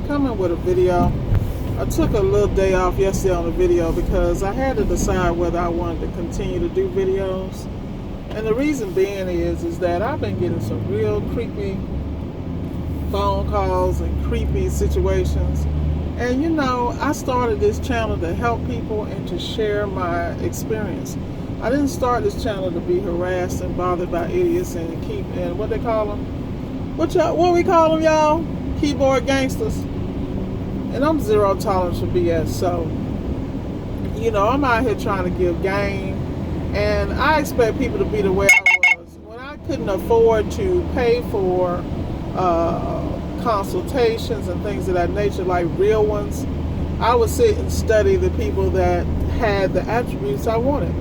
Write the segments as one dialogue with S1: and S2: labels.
S1: coming with a video. I took a little day off yesterday on the video because I had to decide whether I wanted to continue to do videos. And the reason being is that I've been getting some real creepy phone calls and creepy situations. And you know, I started this channel to help people and to share my experience. I didn't start this channel to be harassed and bothered by idiots and what they call them? What we call them, y'all? Keyboard gangsters. And I'm zero tolerance for BS. So, you know, I'm out here trying to give game. And I expect people to be the way I was. When I couldn't afford to pay for consultations and things of that nature, like real ones, I would sit and study the people that had the attributes I wanted.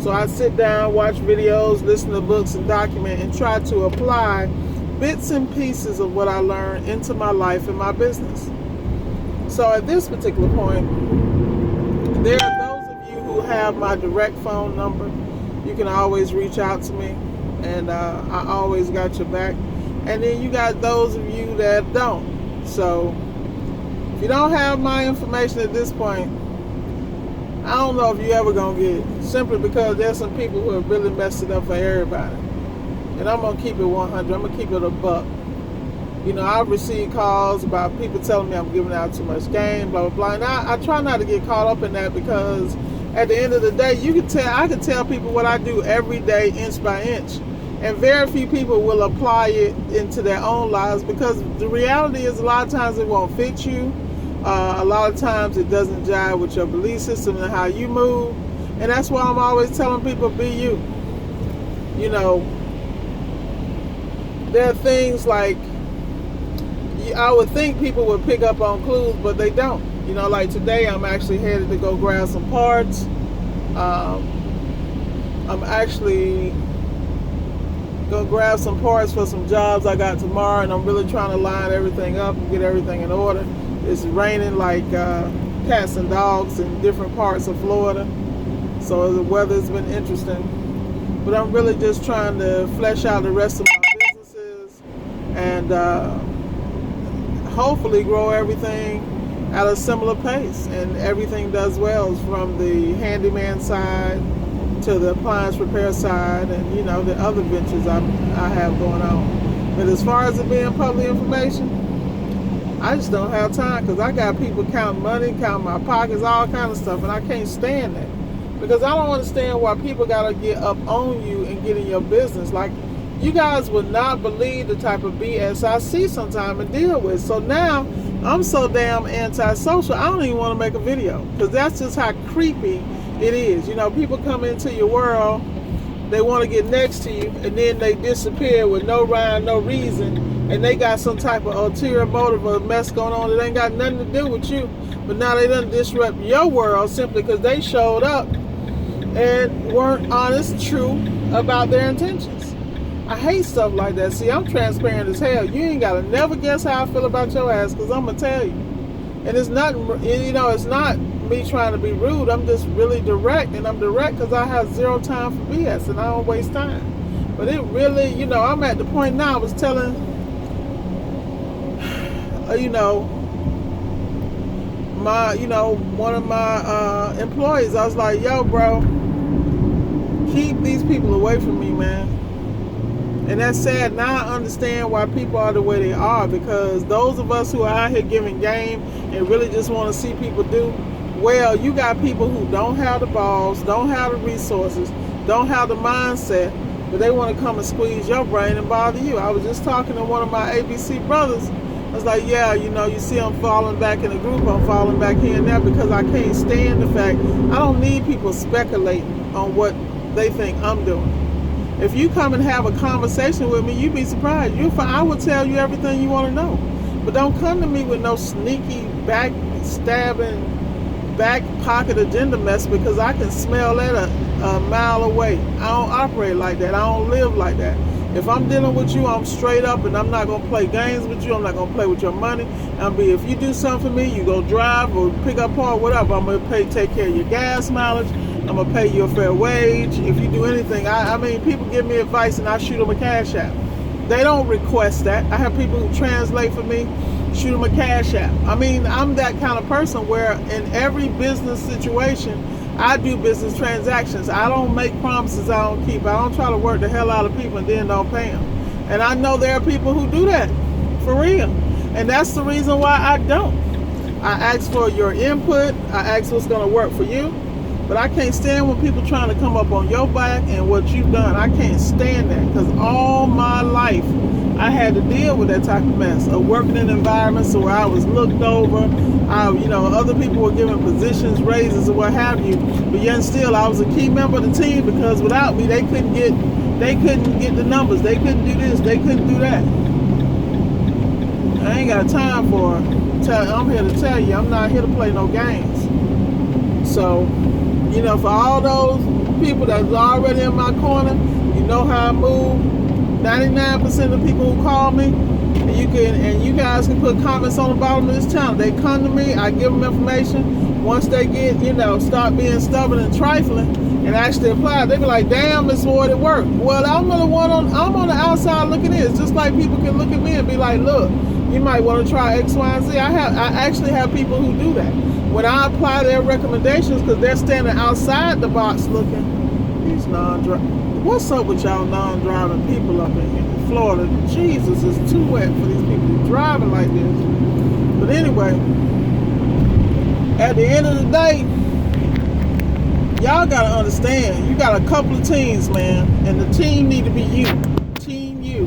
S1: So I'd sit down, watch videos, listen to books and document and try to apply bits and pieces of what I learned into my life and my business. So at this particular point, there are those of you who have my direct phone number. You can always reach out to me, and I always got your back. And then you got those of you that don't. So if you don't have my information at this point, I don't know if you ever gonna get it. Simply because there's some people who have really messed it up for everybody. And I'm gonna keep it 100. I'm gonna keep it a buck. You know, I've received calls about people telling me I'm giving out too much game, blah, blah, blah. And I try not to get caught up in that because at the end of the day, I can tell people what I do every day, inch by inch. And very few people will apply it into their own lives because the reality is a lot of times it won't fit you. A lot of times it doesn't jive with your belief system and how you move. And that's why I'm always telling people, be you. You know, there are things like, I would think people would pick up on clues, but they don't. You know, like today I'm actually headed to go grab some parts. I'm actually gonna grab some parts for some jobs I got tomorrow, and I'm really trying to line everything up and get everything in order. It's raining like cats and dogs in different parts of Florida, so the weather's been interesting. But I'm really just trying to flesh out the rest of my businesses and hopefully grow everything at a similar pace, and everything does well from the handyman side to the appliance repair side and, you know, the other ventures I have going on. But as far as it being public information, I just don't have time because I got people counting money, counting my pockets, all kind of stuff, and I can't stand that because I don't understand why people got to get up on you and get in your business. Like, you guys would not believe the type of BS I see sometimes and deal with. So now I'm so damn antisocial, I don't even want to make a video because that's just how creepy it is. You know, people come into your world, they want to get next to you, and then they disappear with no rhyme, no reason, and they got some type of ulterior motive or mess going on that ain't got nothing to do with you. But now they done disrupt your world simply because they showed up and weren't honest, true about their intentions. I hate stuff like that. See, I'm transparent as hell. You ain't gotta never guess how I feel about your ass because I'm gonna tell you. And it's not, you know, it's not me trying to be rude. I'm just really direct, and I'm direct because I have zero time for BS and I don't waste time. But it really, you know, I'm at the point now. I was telling, you know, one of my employees. I was like, yo, bro, keep these people away from me, man. And that's sad. Now I understand why people are the way they are, because those of us who are out here giving game and really just want to see people do well, you got people who don't have the balls, don't have the resources, don't have the mindset, but they want to come and squeeze your brain and bother you. I was just talking to one of my ABC brothers. I was like, yeah, you know, you see I'm falling back in the group, I'm falling back here and there because I can't stand the fact I don't need people speculating on what they think I'm doing. If you come and have a conversation with me, you'd be surprised. I will tell you everything you want to know. But don't come to me with no sneaky, backstabbing, back pocket agenda mess because I can smell that a mile away. I don't operate like that. I don't live like that. If I'm dealing with you, I'm straight up, and I'm not going to play games with you. I'm not going to play with your money. If you do something for me, you go drive or pick up part, whatever, I'm going to take care of your gas mileage. I'm going to pay you a fair wage. If you do anything, I mean, people give me advice and I shoot them a cash app. They don't request that. I have people who translate for me, shoot them a cash app. I mean, I'm that kind of person where in every business situation, I do business transactions. I don't make promises I don't keep. I don't try to work the hell out of people and then don't pay them. And I know there are people who do that, for real. And that's the reason why I don't. I ask for your input. I ask what's going to work for you. But I can't stand when people trying to come up on your back and what you've done. I can't stand that, because all my life I had to deal with that type of mess of working in environments where I was looked over. Other people were given positions, raises, or what have you. But yet still, I was a key member of the team, because without me, they couldn't get the numbers. They couldn't do this. They couldn't do that. I ain't got time for it. I'm here to tell you, I'm not here to play no games. So, for all those people that's already in my corner, you know how I move. 99% of the people who call me, and you guys can put comments on the bottom of this channel. They come to me, I give them information. Once they get, start being stubborn and trifling and actually apply, they be like, damn, Miss Ward, it worked. Well, I'm on the outside looking in. It's just like people can look at me and be like, look, you might want to try X, Y, and Z. I actually have people who do that. When I apply their recommendations, because they're standing outside the box looking, these non-driving. What's up with y'all non-driving people up in Florida? Jesus, it's too wet for these people to be driving like this. But anyway, at the end of the day, y'all gotta understand, you got a couple of teams, man, and the team need to be you. Team you.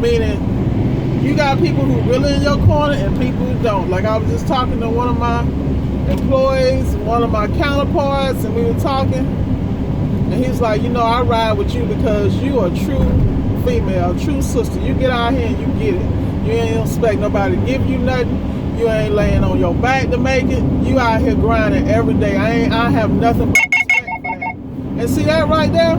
S1: Meaning, you got people who really in your corner and people who don't. Like I was just talking to one of my employees, one of my counterparts, and we were talking. And he's like, I ride with you because you are a true female, a true sister. You get out here and you get it. You ain't expect nobody to give you nothing. You ain't laying on your back to make it. You out here grinding every day. I have nothing but respect for that. And see that right there?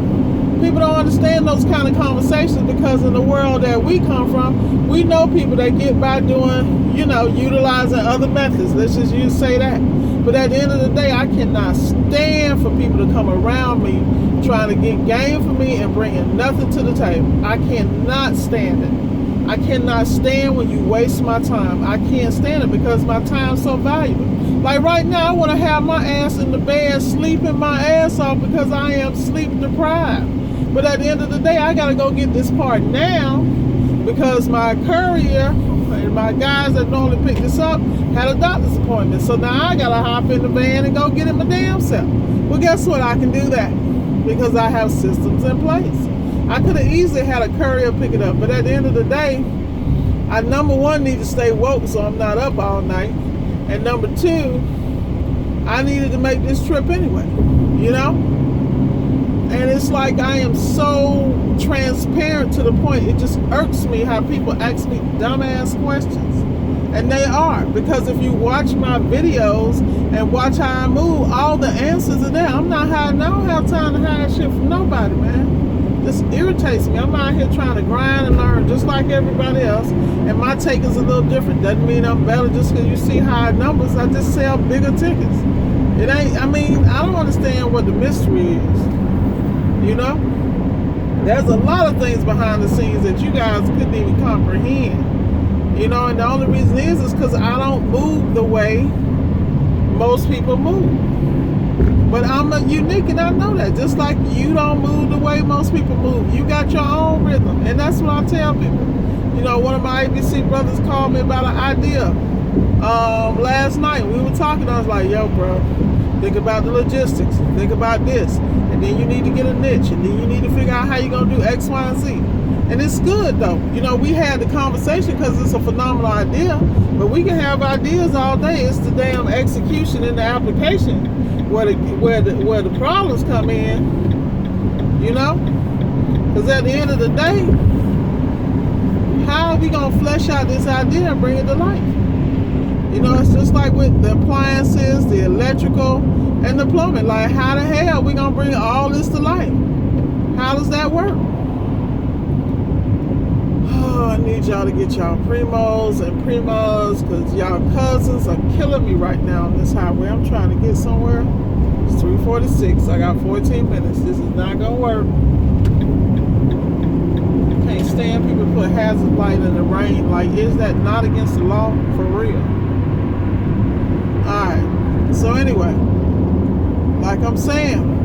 S1: People don't understand those kind of conversations, because in the world that we come from, we know people that get by doing, utilizing other methods. Let's just say that. But at the end of the day, I cannot stand for people to come around me trying to get game for me and bringing nothing to the table. I cannot stand it. I cannot stand when you waste my time. I can't stand it, because my time's so valuable. Like right now, I want to have my ass in the bed sleeping my ass off because I am sleep deprived. But at the end of the day, I got to go get this part now, because my courier and my guys that normally pick this up had a doctor's appointment. So now I got to hop in the van and go get it my damn self. Well, guess what? I can do that because I have systems in place. I could have easily had a courier pick it up. But at the end of the day, I, number one, need to stay woke so I'm not up all night. And number two, I needed to make this trip anyway, And it's like I am so transparent to the point, it just irks me how people ask me dumbass questions. And they are, because if you watch my videos and watch how I move, all the answers are there. I don't have time to hide shit from nobody, man. This irritates me. I'm out here trying to grind and learn just like everybody else. And my take is a little different. Doesn't mean I'm better just because you see high numbers. I just sell bigger tickets. I don't understand what the mystery is. There's a lot of things behind the scenes that you guys couldn't even comprehend. And the only reason is because I don't move the way most people move. But I'm unique, and I know that. Just like you don't move the way most people move. You got your own rhythm, and that's what I tell people. One of my ABC brothers called me about an idea last night. We were talking, I was like, yo, bro, think about the logistics. Think about this. And then you need to get a niche, and then you need to figure out how you're going to do X, Y, and Z. And it's good, though. We had the conversation because it's a phenomenal idea, but we can have ideas all day. It's the damn execution in the application where the problems come in, Because at the end of the day, how are we going to flesh out this idea and bring it to life? It's just like with the appliances, the electrical, and the plumbing. Like, how the hell are we going to bring all this to life? How does that work? I need y'all to get y'all primos and primas, because y'all cousins are killing me right now on this highway. I'm trying to get somewhere. It's 3:46. I got 14 minutes. This is not going to work. Can't understand people put hazard light in the rain. Like, is that not against the law? For real. Alright. So anyway, like I'm saying,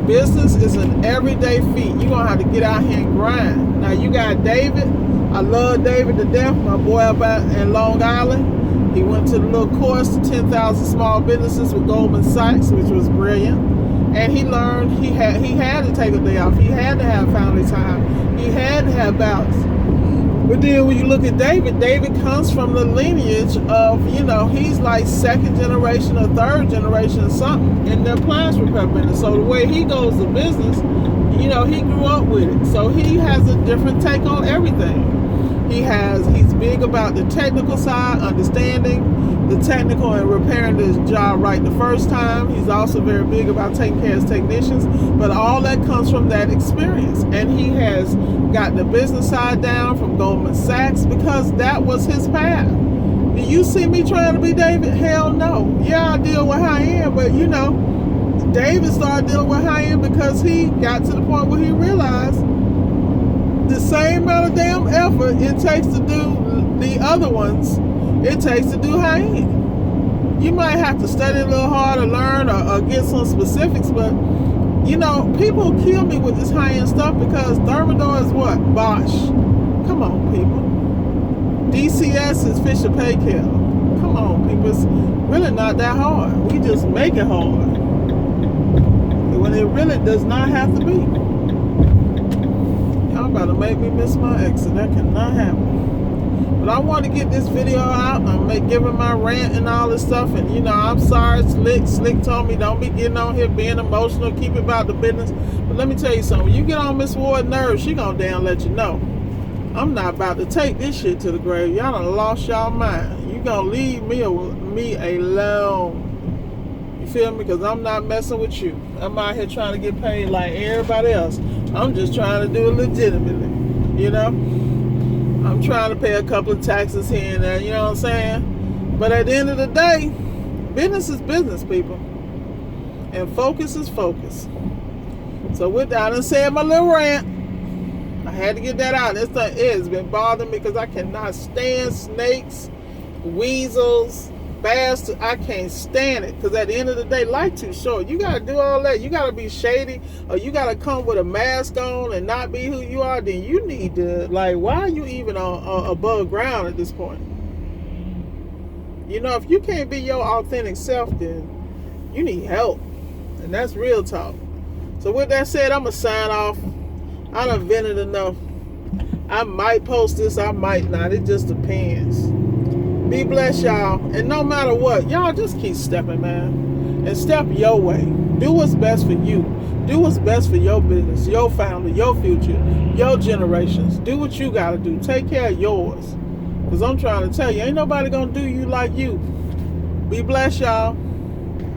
S1: business is an everyday feat. You're going to have to get out here and grind. Now, you got David. I love David to death. My boy up in Long Island. He went to the little course, 10,000 Small Businesses with Goldman Sachs, which was brilliant. And he learned he had to take a day off. He had to have family time. He had to have balance. But then when you look at David, David comes from the lineage of, he's like second generation or third generation or something in the appliance repair business. So the way he goes to business, he grew up with it. So he has a different take on everything. He's big about the technical side, understanding the technical and repairing his job right the first time. He's also very big about taking care of his technicians, but all that comes from that experience. And he has got the business side down from Goldman Sachs because that was his path. Do you see me trying to be David? Hell no. Yeah, I deal with high end, but David started dealing with high end because he got to the point where he realized the same amount of damn effort it takes to do the other ones, it takes to do high end. You might have to study a little harder, learn, or get some specifics, but people kill me with this high end stuff because Thermador is what? Bosch. Come on, people. DCS is Fisher Paykel. Come on, people. It's really not that hard. We just make it hard when it really does not have to be. Y'all about to make me miss my exit. That cannot happen. But I want to get this video out. I'm giving my rant and all this stuff. And, I'm sorry, Slick. Slick told me don't be getting on here being emotional. Keep it about the business. But let me tell you something. When you get on Miss Ward's nerves, she going to damn let you know. I'm not about to take this shit to the grave. Y'all done lost y'all mind. You going to leave me alone. You feel me? Because I'm not messing with you. I'm out here trying to get paid like everybody else. I'm just trying to do it legitimately. I'm trying to pay a couple of taxes here and there. You know what I'm saying? But at the end of the day, business is business, people. And focus is focus. So with that, I done said my little rant. I had to get that out. This thing has been bothering me because I cannot stand snakes, weasels, bastards. I can't stand it because at the end of the day, life too short. You gotta do all that. You gotta be shady, or you gotta come with a mask on and not be who you are. Then you need to, why are you even on above ground at this point? If you can't be your authentic self, then you need help, and that's real talk. So with that said, I'm gonna sign off. I done vented enough. I might post this, I might not. It just depends. Be blessed, y'all. And no matter what, y'all just keep stepping, man. And step your way. Do what's best for you. Do what's best for your business, your family, your future, your generations. Do what you gotta do. Take care of yours. Because I'm trying to tell you, ain't nobody gonna do you like you. Be blessed, y'all.